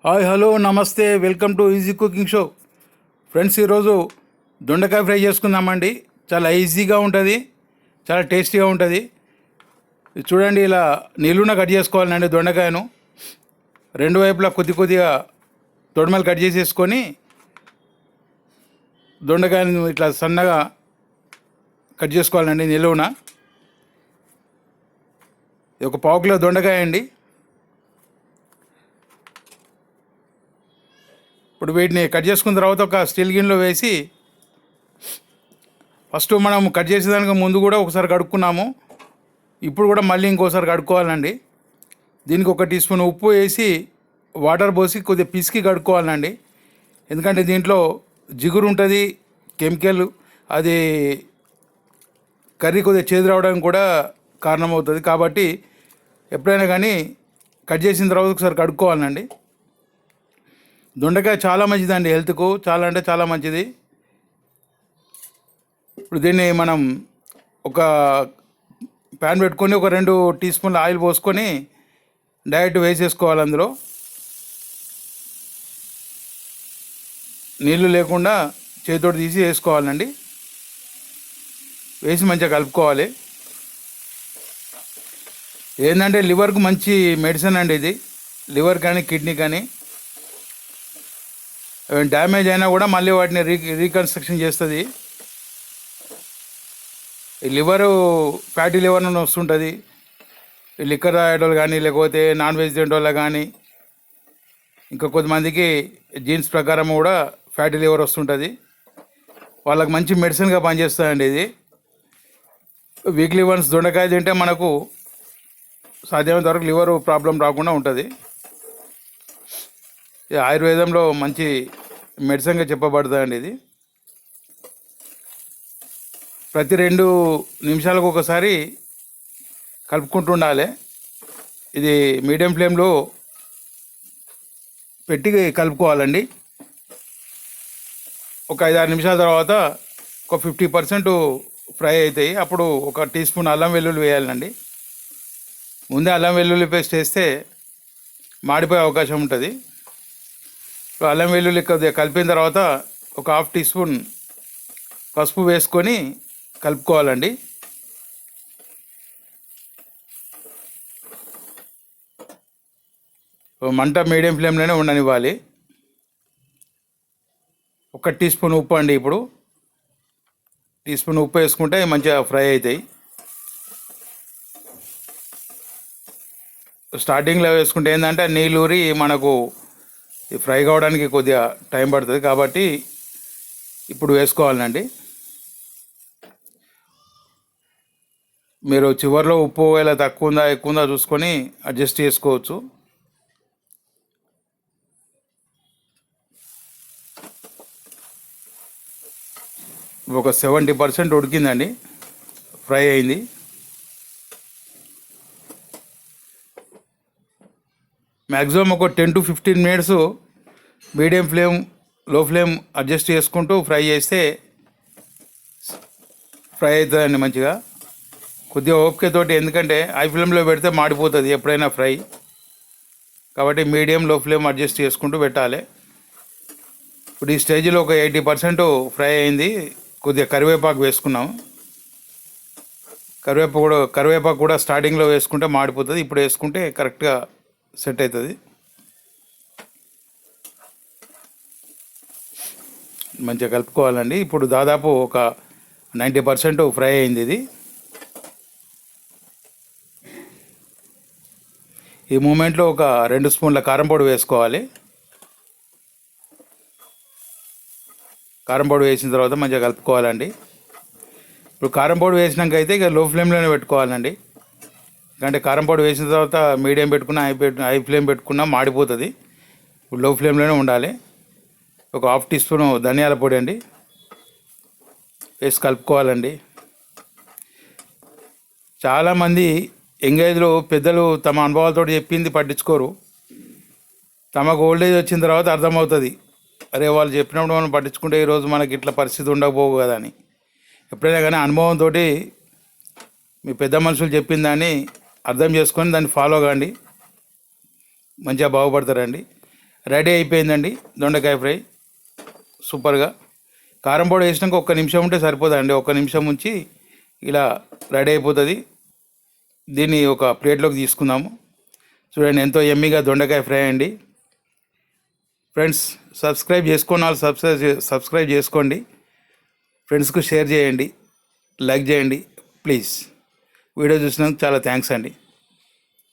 Hi hello నమస్తే welcome to easy cooking show. Friends, ఈరోజు దొండకాయ ఫ్రై చేసుకుందామండి. చాలా ఈజీగా ఉంటుంది, చాలా టేస్టీగా ఉంటుంది. ఇది చూడండి, ఇలా నీళ్ళున కట్ చేసుకోవాలండి. దొండకాయను రెండు వైపులా కొద్దిగా తొడిమలు కట్ చేసేసుకొని దొండకాయను ఇట్లా సన్నగా కట్ చేసుకోవాలండి. నిలువున ఒక పావు కిలో దొండకాయ అండి. ఇప్పుడు వీటిని కట్ చేసుకున్న తర్వాత ఒక స్టీల్ గిన్నెలో వేసి, ఫస్ట్ మనం కట్ చేసేదానికి ముందు కూడా ఒకసారి కడుక్కున్నాము, ఇప్పుడు కూడా మళ్ళీ ఇంకోసారి కడుక్కోవాలండి. దీనికి 1 టీ స్పూన్ ఉప్పు వేసి వాటర్ పోసి కొద్దిగా పిసికి కడుక్కోవాలండి. ఎందుకంటే దీంట్లో జిగురు ఉంటుంది, కెమికల్, అది కర్రీ కొద్దిగా చేదు రావడానికి కూడా కారణమవుతుంది. కాబట్టి ఎప్పుడైనా కానీ కట్ చేసిన తర్వాత ఒకసారి కడుక్కోవాలండి. దొండకాయ చాలా మంచిదండి, హెల్త్కు చాలా అంటే చాలా మంచిది. ఇప్పుడు దీన్ని మనం ఒక ప్యాన్ పెట్టుకొని ఒక 2 టీ స్పూన్ల ఆయిల్ పోసుకొని డైరెక్ట్ వేసేసుకోవాలి. అందులో నీళ్ళు లేకుండా చేతితోటి తీసి వేసుకోవాలండి. వేసి మంచిగా కలుపుకోవాలి. ఏంటంటే లివర్కు మంచి మెడిసిన్ అండి ఇది. లివర్ కానీ కిడ్నీ కానీ డ్యామేజ్ అయినా కూడా మళ్ళీ వాటిని రీకన్స్ట్రక్షన్ చేస్తుంది. ఈ లివరు ఫ్యాటీ లివర్ అని వస్తుంటుంది. లిక్కర్ తాగేటోళ్ళు కానీ, లేకపోతే నాన్ వెజ్ తినేటోళ్ళు కానీ, ఇంకా కొంతమందికి జీన్స్ ప్రకారం కూడా ఫ్యాటీ లివర్ వస్తుంటుంది. వాళ్ళకి మంచి మెడిసిన్గా పనిచేస్తుందండి ఇది. వీక్లీ వన్స్ దొండకాయ తింటే మనకు సాధ్యమైనంత వరకు లివర్ ప్రాబ్లం రాకుండా ఉంటుంది. ఆయుర్వేదంలో మంచి మెడిసిన్గా చెప్పబడుతుందండి ఇది. ప్రతి 2 నిమిషాలకు ఒకసారి కలుపుకుంటూ ఉండాలి. ఇది మీడియం ఫ్లేమ్లో పెట్టి కలుపుకోవాలండి. ఒక 5-6 నిమిషాల తర్వాత ఒక 50% ఫ్రై అవుతాయి. అప్పుడు 1 టీ స్పూన్ అల్లం వెల్లుల్లి వేయాలండి. ముందే అల్లం వెల్లుల్లి పేస్ట్ వేస్తే మాడిపోయే అవకాశం ఉంటుంది. అల్లం వెల్లుల్లి కొద్దిగా కలిపిన తర్వాత ఒక 1/2 టీ స్పూన్ పసుపు వేసుకొని కలుపుకోవాలండి. మంట మీడియం ఫ్లేమ్లోనే ఉండనివ్వాలి. 1 టీ స్పూన్ ఉప్పు అండి. ఇప్పుడు టీ స్పూన్ ఉప్పు వేసుకుంటే మంచిగా ఫ్రై అవుతాయి. స్టార్టింగ్లో వేసుకుంటే ఏంటంటే నీళ్ళూరి మనకు ఫ్రై కావడానికి కొద్దిగా టైం పడుతుంది. కాబట్టి ఇప్పుడు వేసుకోవాలండి. మీరు చివరిలో ఉప్పు ఇలా తక్కువ ఉందా ఎక్కువ ఉందా చూసుకొని అడ్జస్ట్ చేసుకోవచ్చు. ఒక 70% ఉడికిందండి, ఫ్రై అయింది. మ్యాక్సిమం ఒక 10 to 15 మినిట్స్ మీడియం ఫ్లేమ్, లో ఫ్లేమ్ అడ్జస్ట్ చేసుకుంటూ ఫ్రై చేస్తే ఫ్రై అవుతుందండి మంచిగా. కొద్దిగా ఓపికతోటి, ఎందుకంటే హై ఫ్లేమ్లో పెడితే మాడిపోతుంది ఎప్పుడైనా ఫ్రై. కాబట్టి మీడియం, లో ఫ్లేమ్ అడ్జస్ట్ చేసుకుంటూ పెట్టాలి. ఇప్పుడు ఈ స్టేజ్లో ఒక 80% ఫ్రై అయింది. కొద్దిగా కరివేపాకు వేసుకున్నాం. కరివేపాకు కూడా స్టార్టింగ్లో వేసుకుంటే మాడిపోతుంది, ఇప్పుడు వేసుకుంటే కరెక్ట్గా సెట్ అవుతుంది. మంచిగా కలుపుకోవాలండి. ఇప్పుడు దాదాపు ఒక 90% ఫ్రై అయింది ఇది. ఈ మూమెంట్లో ఒక 2 స్పూన్ల కారం పొడి వేసుకోవాలి. కారం పొడి వేసిన తర్వాత మంచిగా కలుపుకోవాలండి. ఇప్పుడు కారం పొడి వేసినాక అయితే ఇక లో ఫ్లేమ్లోనే పెట్టుకోవాలండి. ఎందుకంటే కారం పొడి వేసిన తర్వాత మీడియం పెట్టుకున్నా, హై ఫ్లేమ్ పెట్టుకున్నా మాడిపోతుంది. ఇప్పుడు లో ఫ్లేమ్లోనే ఉండాలి. ఒక 1/2 టీ స్పూన్ ధనియాల పొడి అండి వేసి కలుపుకోవాలండి. చాలామంది ఎంగేజ్లో పెద్దలు తమ అనుభవాలతో చెప్పింది పట్టించుకోరు. తమకు ఓల్డేజ్ వచ్చిన తర్వాత అర్థమవుతుంది, అరే వాళ్ళు చెప్పినప్పుడు మనం పట్టించుకుంటే ఈరోజు మనకి ఇట్లా పరిస్థితి ఉండకపోవు కదా అని. ఎప్పుడైనా కానీ అనుభవంతో మీ పెద్ద మనుషులు చెప్పిన దాన్ని అర్థం చేసుకొని దాన్ని ఫాలో కాండి, మంచిగా బాగుపడతారండి. రెడీ అయిపోయిందండి దొండకాయ ఫ్రై సూపర్గా. కారం పొడి వేసినాక 1 నిమిషం ఉంటే సరిపోదండి. 1 నిమిషం ఉంచి ఇలా రెడీ అయిపోతుంది. దీన్ని ఒక ప్లేట్లోకి తీసుకుందాము. చూడండి ఎంతో యమ్మీగా దొండకాయ ఫ్రై అండి. ఫ్రెండ్స్ సబ్స్క్రైబ్ చేసుకున్న వాళ్ళు సబ్స్క్రైబ్ చేసుకోండి. ఫ్రెండ్స్కు షేర్ చేయండి, లైక్ చేయండి ప్లీజ్. వీడియో చూసినందుకు చాలా థ్యాంక్స్ అండి.